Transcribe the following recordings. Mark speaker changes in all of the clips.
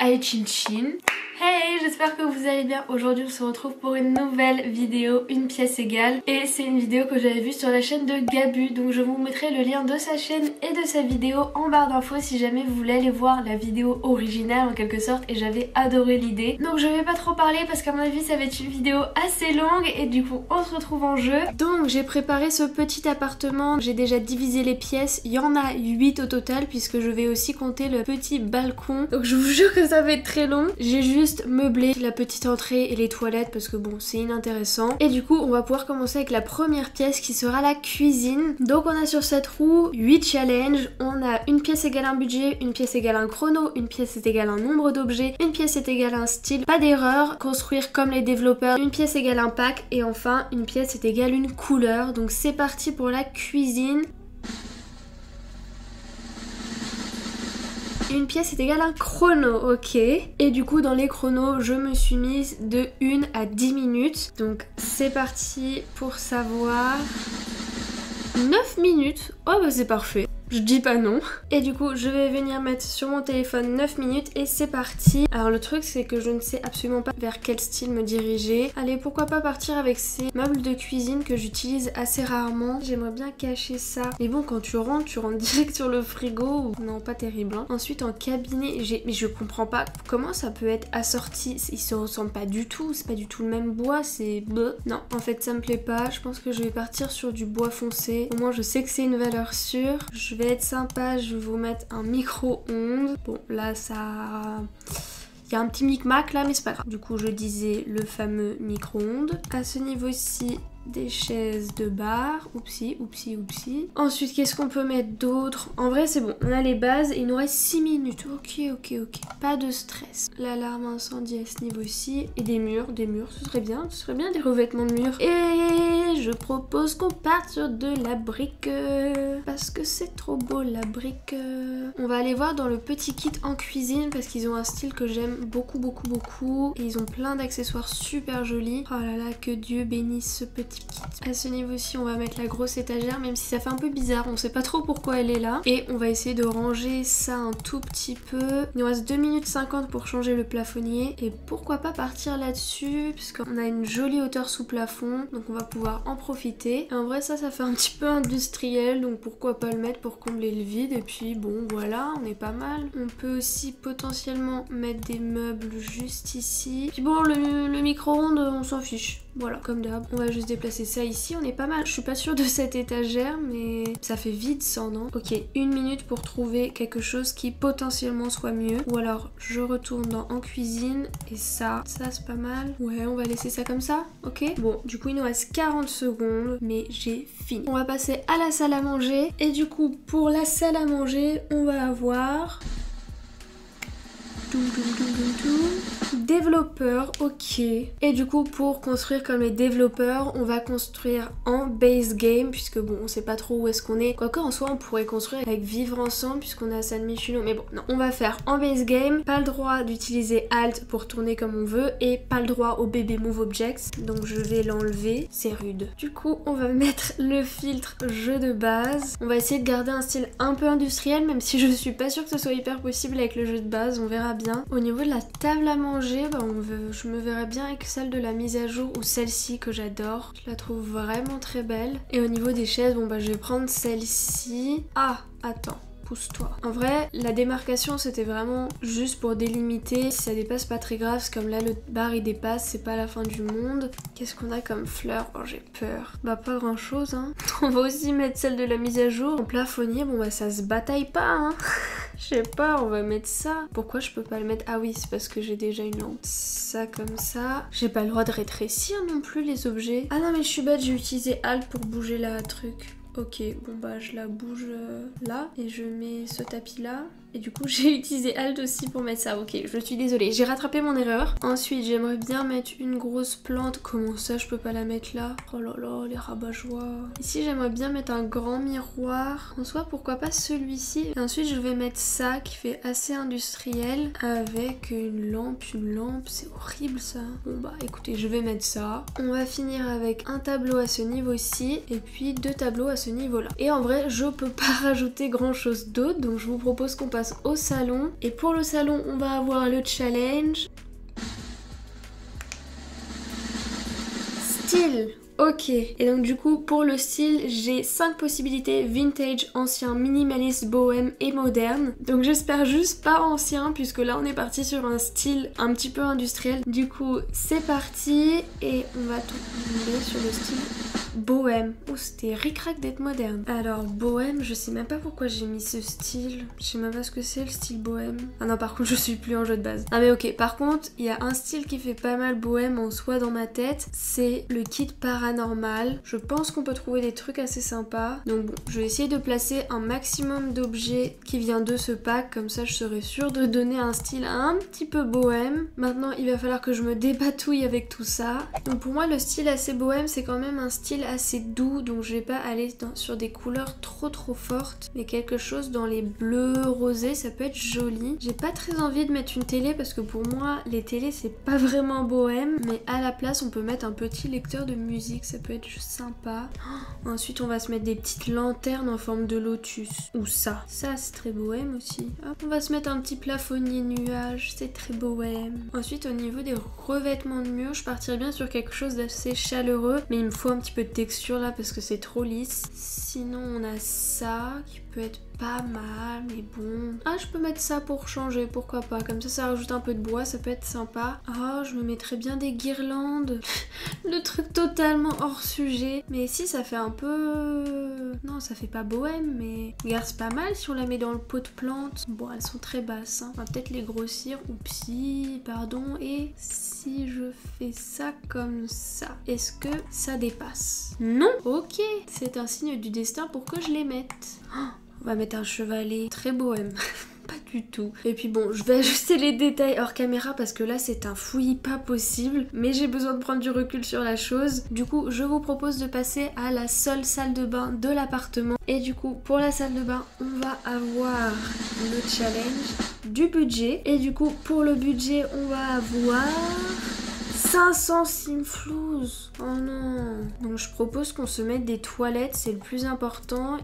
Speaker 1: Aïe Chin Chin. Hey, j'espère que vous allez bien. Aujourd'hui on se retrouve pour une nouvelle vidéo, une pièce égale. Et c'est une vidéo que j'avais vue sur la chaîne de Gabu. Donc je vous mettrai le lien de sa chaîne et de sa vidéo en barre d'infos si jamais vous voulez aller voir la vidéo originale en quelque sorte. Et j'avais adoré l'idée. Donc je vais pas trop parler parce qu'à mon avis ça va être une vidéo assez longue. Et du coup on se retrouve en jeu. Donc j'ai préparé ce petit appartement. J'ai déjà divisé les pièces. Il y en a 8 au total puisque je vais aussi compter le petit balcon. Donc je vous jure que ça va être très long. J'ai juste meublé la petite entrée et les toilettes parce que bon c'est inintéressant. Et du coup on va pouvoir commencer avec la première pièce qui sera la cuisine. Donc on a sur cette roue 8 challenges. On a une pièce égale un budget, une pièce égale un chrono, une pièce est égale un nombre d'objets, une pièce est égale un style, pas d'erreur, construire comme les développeurs, une pièce égale un pack et enfin une pièce est égale une couleur. Donc c'est parti pour la cuisine. Une pièce est égale à un chrono, ok. Et du coup dans les chronos je me suis mise de 1 à 10 minutes. Donc c'est parti pour savoir. 9 minutes, oh bah c'est parfait. Je dis pas non. Et du coup je vais venir mettre sur mon téléphone 9 minutes et c'est parti. Alors le truc c'est que je ne sais absolument pas vers quel style me diriger. Allez, pourquoi pas partir avec ces meubles de cuisine que j'utilise assez rarement. J'aimerais bien cacher ça. Mais bon, quand tu rentres direct sur le frigo. Non, pas terrible hein. Ensuite en cabinet, mais je comprends pas comment ça peut être assorti. Ils se ressemblent pas du tout, c'est pas du tout le même bois, c'est bleu. Non, en fait ça me plaît pas. Je pense que je vais partir sur du bois foncé. Au moins je sais que c'est une valeur sûre. Je vais être sympa, je vais vous mettre un micro-ondes. Bon là ça... Il y a un petit micmac là mais c'est pas grave. Du coup je disais le fameux micro-ondes. À ce niveau-ci, des chaises de bar. Oupsie, oupsie, oupsie. Ensuite qu'est-ce qu'on peut mettre d'autre? En vrai c'est bon, on a les bases et il nous reste 6 minutes. Ok, ok, ok. Pas de stress. L'alarme incendie à ce niveau-ci. Et des murs, ce serait bien. Ce serait bien des revêtements de murs. Et je propose qu'on parte sur de la brique. Parce que c'est trop beau la brique. On va aller voir dans le petit kit en cuisine parce qu'ils ont un style que j'aime beaucoup, beaucoup, beaucoup. Et ils ont plein d'accessoires super jolis. Oh là là, que Dieu bénisse ce petit kit. À ce niveau-ci, on va mettre la grosse étagère, même si ça fait un peu bizarre, on sait pas trop pourquoi elle est là. Et on va essayer de ranger ça un tout petit peu. Il nous reste 2 minutes 50 pour changer le plafonnier. Et pourquoi pas partir là-dessus, puisqu'on a une jolie hauteur sous plafond, donc on va pouvoir en profiter. Et en vrai, ça fait un petit peu industriel, donc pourquoi pas le mettre pour combler le vide. Et puis bon, voilà, on est pas mal. On peut aussi potentiellement mettre des meubles juste ici. Puis bon, le micro-ondes, on s'en fiche. Voilà, comme d'hab. On va juste déplacer ça ici, on est pas mal. Je suis pas sûre de cette étagère, mais ça fait vide sans, non? Ok, 1 minute pour trouver quelque chose qui potentiellement soit mieux. Ou alors, je retourne dans en cuisine et ça c'est pas mal. Ouais, on va laisser ça comme ça, ok? Bon, du coup, il nous reste 40 secondes, mais j'ai fini. On va passer à la salle à manger. Et du coup, pour la salle à manger, on va avoir... Développeur, ok. Et du coup pour construire comme les développeurs, on va construire en base game puisque bon on sait pas trop où est-ce qu'on est. Quoique en soi on pourrait construire avec vivre ensemble puisqu'on a San Michino. Mais bon non, on va faire en base game. Pas le droit d'utiliser Alt pour tourner comme on veut et pas le droit au bébé move objects. Donc je vais l'enlever, c'est rude. Du coup on va mettre le filtre jeu de base. On va essayer de garder un style un peu industriel même si je suis pas sûre que ce soit hyper possible avec le jeu de base, on verra bien. Au niveau de la table à manger, bah je me verrais bien avec celle de la mise à jour ou celle-ci que j'adore. Je la trouve vraiment très belle. Et au niveau des chaises, bon bah je vais prendre celle-ci. Ah, attends. Pousse-toi. En vrai, la démarcation c'était vraiment juste pour délimiter. Si ça dépasse, pas très grave. C'est comme là, le bar il dépasse, c'est pas la fin du monde. Qu'est-ce qu'on a comme fleurs? Oh, j'ai peur. Bah, pas grand chose, hein. On va aussi mettre celle de la mise à jour. En plafonnier, bon bah ça se bataille pas, hein. Je sais pas, on va mettre ça. Pourquoi je peux pas le mettre? Ah oui, c'est parce que j'ai déjà une lampe. Ça comme ça. J'ai pas le droit de rétrécir non plus les objets. Ah non mais je suis bête, j'ai utilisé Alt pour bouger la truc. Ok, bon bah je la bouge là et je mets ce tapis là. Et du coup j'ai utilisé Alt aussi pour mettre ça. Ok, je suis désolée, j'ai rattrapé mon erreur. Ensuite j'aimerais bien mettre une grosse plante. Comment ça je peux pas la mettre là? Oh là là, les rabat-joie. Ici j'aimerais bien mettre un grand miroir. En soi pourquoi pas celui-ci. Et ensuite je vais mettre ça qui fait assez industriel avec une lampe, c'est horrible ça. Bon bah écoutez, je vais mettre ça. On va finir avec un tableau à ce niveau-ci et puis 2 tableaux à ce niveau-là. Et en vrai je peux pas rajouter grand chose d'autre, donc je vous propose qu'on passe passe au salon. Et pour le salon, on va avoir le challenge. Style. Ok, et donc du coup pour le style j'ai 5 possibilités: vintage, ancien, minimaliste, bohème et moderne. Donc j'espère juste pas ancien puisque là on est parti sur un style un petit peu industriel. Du coup c'est parti et on va tomber sur le style bohème. Oh, c'était ric-rac d'être moderne. Alors bohème, je sais même pas pourquoi j'ai mis ce style. Je sais même pas ce que c'est le style bohème. Ah non, par contre je suis plus en jeu de base. Ah mais ok, par contre il y a un style qui fait pas mal bohème en soi dans ma tête, c'est le kit paranormal. Je pense qu'on peut trouver des trucs assez sympas. Donc bon, je vais essayer de placer un maximum d'objets qui vient de ce pack, comme ça je serai sûre de donner un style un petit peu bohème. Maintenant il va falloir que je me dépatouille avec tout ça. Donc pour moi le style assez bohème c'est quand même un style assez doux, donc je vais pas aller sur des couleurs trop fortes, mais quelque chose dans les bleus rosés, ça peut être joli. J'ai pas très envie de mettre une télé parce que pour moi les télés c'est pas vraiment bohème, mais à la place on peut mettre un petit lecteur de musique, ça peut être juste sympa. Ensuite on va se mettre des petites lanternes en forme de lotus, ou ça c'est très bohème aussi. Hop, on va se mettre un petit plafonnier nuage, c'est très bohème. Ensuite au niveau des revêtements de mur, je partirais bien sur quelque chose d'assez chaleureux, mais il me faut un petit peu de texture là parce que c'est trop lisse. Sinon on a ça qui peut être pas mal, mais bon. Ah, je peux mettre ça pour changer, pourquoi pas. Comme ça rajoute un peu de bois, ça peut être sympa. Ah, je me mettrais bien des guirlandes. Le truc totalement hors sujet. Mais si, ça fait un peu... Non, ça fait pas bohème, mais... Regarde, c'est pas mal si on la met dans le pot de plantes. Bon, elles sont très basses, hein. On va peut-être les grossir. Oupsie, pardon. Et si je fais ça comme ça, est-ce que ça dépasse? Non. Ok, c'est un signe du destin pour que je les mette. Oh, on va mettre un chevalet très bohème. Pas du tout. Et puis bon, je vais ajuster les détails hors caméra parce que là c'est un fouillis pas possible, mais j'ai besoin de prendre du recul sur la chose. Du coup, je vous propose de passer à la seule salle de bain de l'appartement. Et du coup, pour la salle de bain, on va avoir le challenge du budget. Et du coup, pour le budget, on va avoir 500 simflouz. Oh non. Donc je propose qu'on se mette des toilettes, c'est le plus important.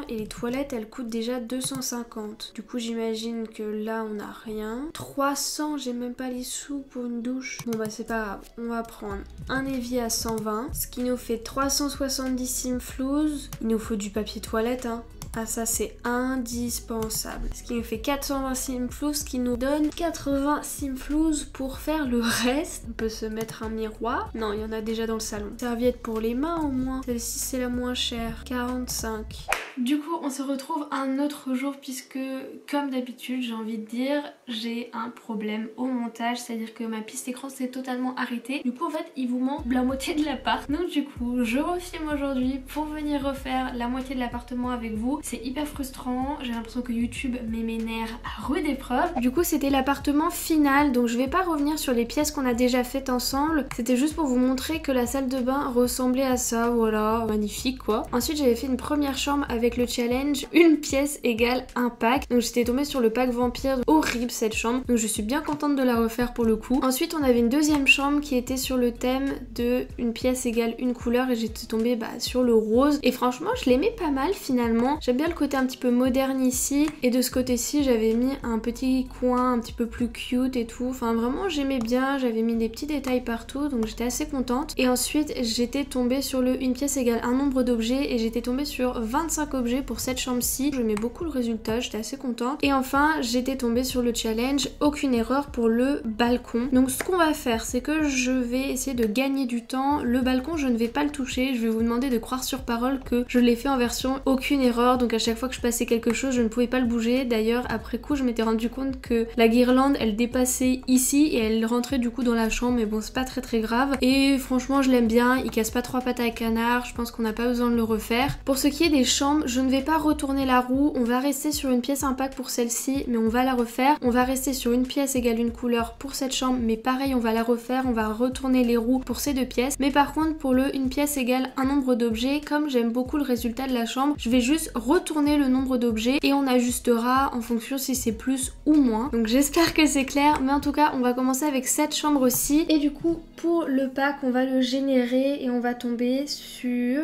Speaker 1: Et les toilettes elles coûtent déjà 250. Du coup j'imagine que là on n'a rien. 300, j'ai même pas les sous pour une douche. Bon bah c'est pas grave, on va prendre un évier à 120, ce qui nous fait 370 simflouz. Il nous faut du papier toilette hein. Ah ça c'est indispensable. Ce qui nous fait 420 simflouz, ce qui nous donne 80 simflouz pour faire le reste. On peut se mettre un miroir. Non, il y en a déjà dans le salon. Serviette pour les mains au moins. Celle-ci c'est la moins chère. 45. Du coup on se retrouve un autre jour puisque comme d'habitude j'ai envie de dire j'ai un problème au montage, c'est-à-dire que ma piste écran s'est totalement arrêtée. Du coup en fait il vous manque la moitié de l'appart. Donc du coup je refilme aujourd'hui pour venir refaire la moitié de l'appartement avec vous. C'est hyper frustrant, j'ai l'impression que YouTube met mes nerfs à rude épreuve. Du coup c'était l'appartement final, donc je vais pas revenir sur les pièces qu'on a déjà faites ensemble. C'était juste pour vous montrer que la salle de bain ressemblait à ça, voilà, magnifique quoi. Ensuite j'avais fait une première chambre avec le challenge une pièce égale un pack. Donc j'étais tombée sur le pack vampire, horrible cette chambre. Donc je suis bien contente de la refaire pour le coup. Ensuite on avait une deuxième chambre qui était sur le thème de une pièce égale une couleur et j'étais tombée sur le rose. Et franchement je l'aimais pas mal finalement. J'aime bien le côté un petit peu moderne ici. Et de ce côté-ci j'avais mis un petit coin un petit peu plus cute et tout. Enfin vraiment j'aimais bien. J'avais mis des petits détails partout. Donc j'étais assez contente. Et ensuite j'étais tombée sur le une pièce égale un nombre d'objets. Et j'étais tombée sur 25 objets pour cette chambre-ci. J'aimais beaucoup le résultat. J'étais assez contente. Et enfin j'étais tombée sur le challenge aucune erreur pour le balcon. Donc ce qu'on va faire c'est que je vais essayer de gagner du temps. Le balcon je ne vais pas le toucher. Je vais vous demander de croire sur parole que je l'ai fait en version aucune erreur. Donc à chaque fois que je passais quelque chose je ne pouvais pas le bouger. D'ailleurs après coup je m'étais rendu compte que la guirlande elle dépassait ici et elle rentrait du coup dans la chambre, mais bon c'est pas très grave. Et franchement je l'aime bien, il casse pas 3 pattes à canard, je pense qu'on n'a pas besoin de le refaire. Pour ce qui est des chambres, je ne vais pas retourner la roue, on va rester sur une pièce impact pour celle-ci, mais on va la refaire. On va rester sur une pièce égale une couleur pour cette chambre, mais pareil on va la refaire, on va retourner les roues pour ces deux pièces. Mais par contre pour le une pièce égale un nombre d'objets, comme j'aime beaucoup le résultat de la chambre, je vais juste retourner le nombre d'objets et on ajustera en fonction si c'est plus ou moins. Donc j'espère que c'est clair, mais en tout cas on va commencer avec cette chambre-ci. Et du coup pour le pack on va le générer et on va tomber sur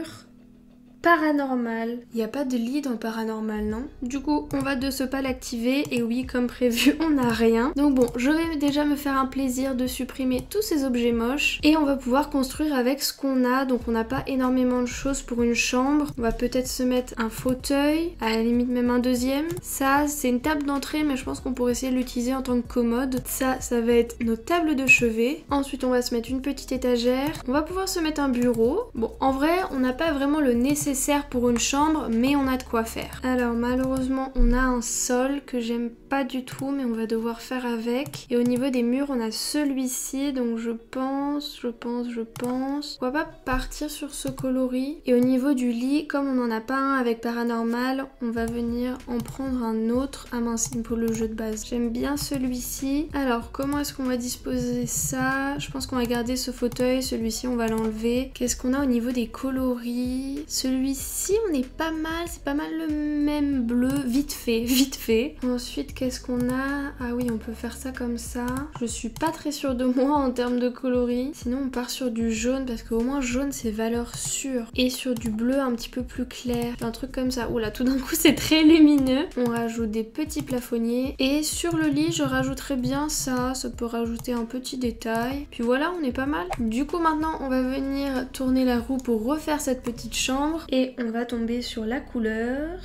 Speaker 1: Paranormal. Il n'y a pas de lit dans Paranormal, non? Du coup, on va de ce pas l'activer et oui, comme prévu, on n'a rien. Donc bon, je vais déjà me faire un plaisir de supprimer tous ces objets moches et on va pouvoir construire avec ce qu'on a. Donc on n'a pas énormément de choses pour une chambre. On va peut-être se mettre un fauteuil, à la limite même un deuxième. Ça, c'est une table d'entrée, mais je pense qu'on pourrait essayer de l'utiliser en tant que commode. Ça va être notre table de chevet. Ensuite, on va se mettre une petite étagère. On va pouvoir se mettre un bureau. Bon, en vrai, on n'a pas vraiment le nécessaire pour une chambre, mais on a de quoi faire. Alors malheureusement on a un sol que j'aime pas du tout, mais on va devoir faire avec. Et au niveau des murs on a celui-ci, donc je pense on va pas partir sur ce coloris. Et au niveau du lit, comme on n'en a pas un avec Paranormal, on va venir en prendre un autre. Ah mince, il me faut le jeu de base. J'aime bien celui-ci. Alors comment est-ce qu'on va disposer ça? Je pense qu'on va garder ce fauteuil, celui-ci on va l'enlever. Qu'est-ce qu'on a au niveau des coloris? Celui-ci on est pas mal, c'est pas mal le même bleu, vite fait. Ensuite qu'est-ce qu'on a? Ah oui, on peut faire ça comme ça. Je suis pas très sûre de moi en termes de coloris. Sinon on part sur du jaune parce qu'au moins jaune c'est valeur sûre. Et sur du bleu un petit peu plus clair. Un truc comme ça. Oula, tout d'un coup c'est très lumineux. On rajoute des petits plafonniers. Et sur le lit je rajouterais bien ça. Ça peut rajouter un petit détail. Puis voilà, on est pas mal. Du coup maintenant on va venir tourner la roue pour refaire cette petite chambre. Et on va tomber sur la couleur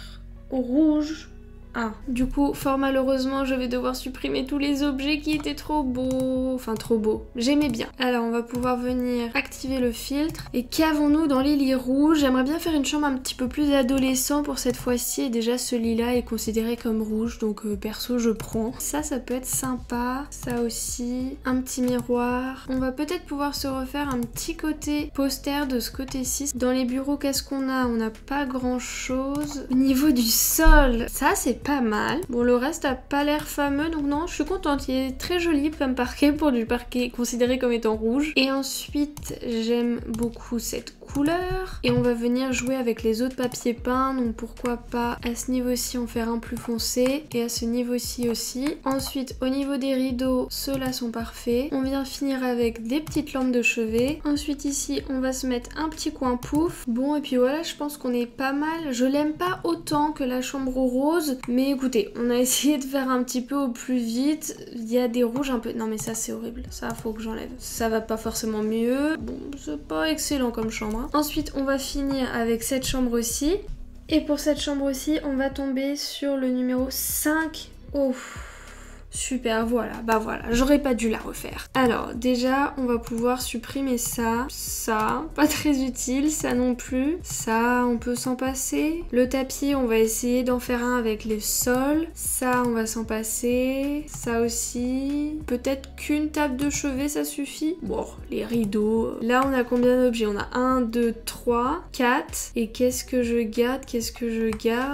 Speaker 1: rouge. Ah, du coup, fort malheureusement, je vais devoir supprimer tous les objets qui étaient trop beaux. Enfin, trop beaux. J'aimais bien. Alors, on va pouvoir venir activer le filtre. Et qu'avons-nous dans les lits rouges? J'aimerais bien faire une chambre un petit peu plus adolescent pour cette fois-ci. Et déjà, ce lit-là est considéré comme rouge. Donc, perso, je prends. Ça peut être sympa. Ça aussi. Un petit miroir. On va peut-être pouvoir se refaire un petit côté poster de ce côté-ci. Dans les bureaux, qu'est-ce qu'on a? On n'a pas grand-chose. Au niveau du sol, ça, c'est pas mal. Bon, le reste a pas l'air fameux, donc non, je suis contente. Il est très joli comme parquet pour du parquet considéré comme étant rouge. Et ensuite, j'aime beaucoup cette couleur. Et on va venir jouer avec les autres papiers peints, donc pourquoi pas à ce niveau-ci en faire un plus foncé et à ce niveau-ci aussi. Ensuite, au niveau des rideaux, ceux-là sont parfaits. On vient finir avec des petites lampes de chevet. Ensuite ici, on va se mettre un petit coin pouf. Bon, et puis voilà, je pense qu'on est pas mal. Je l'aime pas autant que la chambre rose, mais écoutez, on a essayé de faire un petit peu au plus vite. Il y a des rouges un peu... Non mais ça c'est horrible, ça faut que j'enlève. Ça va pas forcément mieux. Bon, c'est pas excellent comme chambre. Ensuite, on va finir avec cette chambre aussi. Et pour cette chambre aussi, on va tomber sur le numéro 5. Oh, super, voilà, bah voilà, j'aurais pas dû la refaire. Alors, déjà, on va pouvoir supprimer ça, pas très utile, ça non plus. Ça, on peut s'en passer. Le tapis, on va essayer d'en faire un avec les sols. Ça, on va s'en passer. Ça aussi. Peut-être qu'une table de chevet, ça suffit. Bon, les rideaux. Là, on a combien d'objets? On a 1, 2, 3, 4. Et qu'est-ce que je garde?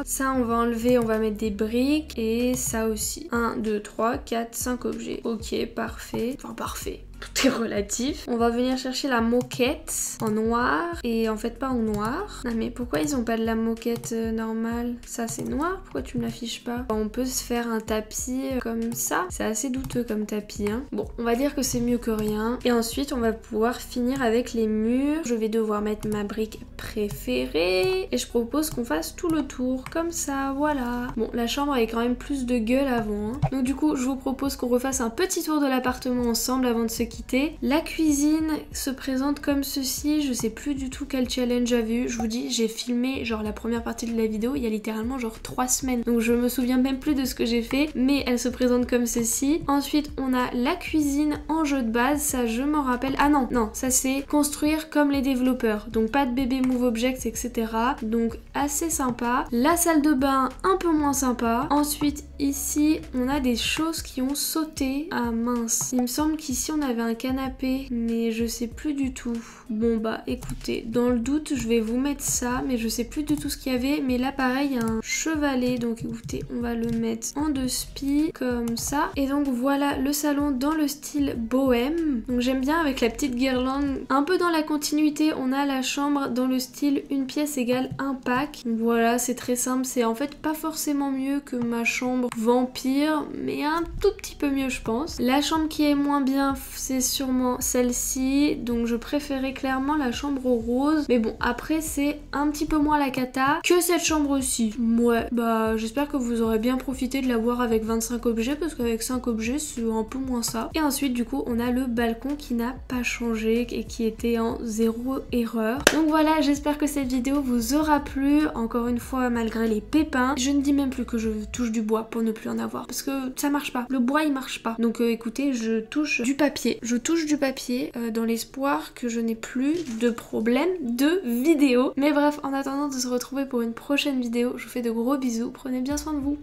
Speaker 1: Ça, on va enlever, on va mettre des briques. Et ça aussi. 1, 2, 3, 4, 5 objets. Ok, parfait. Enfin, parfait. Tout est relatif. On va venir chercher la moquette en noir. Et en fait pas en noir. Ah mais pourquoi ils ont pas de la moquette normale? Ça c'est noir, pourquoi tu me l'affiches pas? On peut se faire un tapis comme ça. C'est assez douteux comme tapis hein. Bon, on va dire que c'est mieux que rien. Et ensuite on va pouvoir finir avec les murs. Je vais devoir mettre ma brique préférée. Et je propose qu'on fasse tout le tour comme ça, voilà. Bon, la chambre avait quand même plus de gueule avant hein. Donc du coup je vous propose qu'on refasse un petit tour de l'appartement ensemble avant de se quitter. La cuisine se présente comme ceci. Je sais plus du tout quel challenge j'avais eu. Je vous dis, j'ai filmé genre la première partie de la vidéo il y a littéralement genre 3 semaines. Donc je me souviens même plus de ce que j'ai fait. Mais elle se présente comme ceci. Ensuite on a la cuisine en jeu de base. Ça je m'en rappelle. Ah non, ça c'est construire comme les développeurs. Donc pas de bébé move objects etc. Donc assez sympa. La salle de bain un peu moins sympa. Ensuite ici on a des choses qui ont sauté. Ah mince. Il me semble qu'ici on avait un canapé, mais je sais plus du tout. Bon bah écoutez, dans le doute je vais vous mettre ça, mais je sais plus du tout ce qu'il y avait. Mais là pareil, il y a un chevalet, donc écoutez, on va le mettre en 2 spies, comme ça. Et donc voilà le salon dans le style bohème. Donc j'aime bien avec la petite guirlande. Un peu dans la continuité, on a la chambre dans le style une pièce égale un pack. Donc voilà, c'est très simple, c'est en fait pas forcément mieux que ma chambre vampire, mais un tout petit peu mieux je pense. La chambre qui est moins bien, c'est sûrement celle-ci. Donc je préférais clairement la chambre rose. Mais bon, après c'est un petit peu moins la cata que cette chambre-ci. Ouais, bah j'espère que vous aurez bien profité de la voir avec 25 objets, parce qu'avec 5 objets c'est un peu moins ça. Et ensuite du coup on a le balcon qui n'a pas changé et qui était en 0 erreur. Donc voilà, j'espère que cette vidéo vous aura plu. Encore une fois, malgré les pépins, je ne dis même plus que je touche du bois pour ne plus en avoir, parce que ça marche pas, le bois il marche pas. Donc écoutez, je touche du papier. Je touche du papier dans l'espoir que je n'ai plus de problème de vidéo. Mais bref, en attendant de se retrouver pour une prochaine vidéo, je vous fais de gros bisous, prenez bien soin de vous.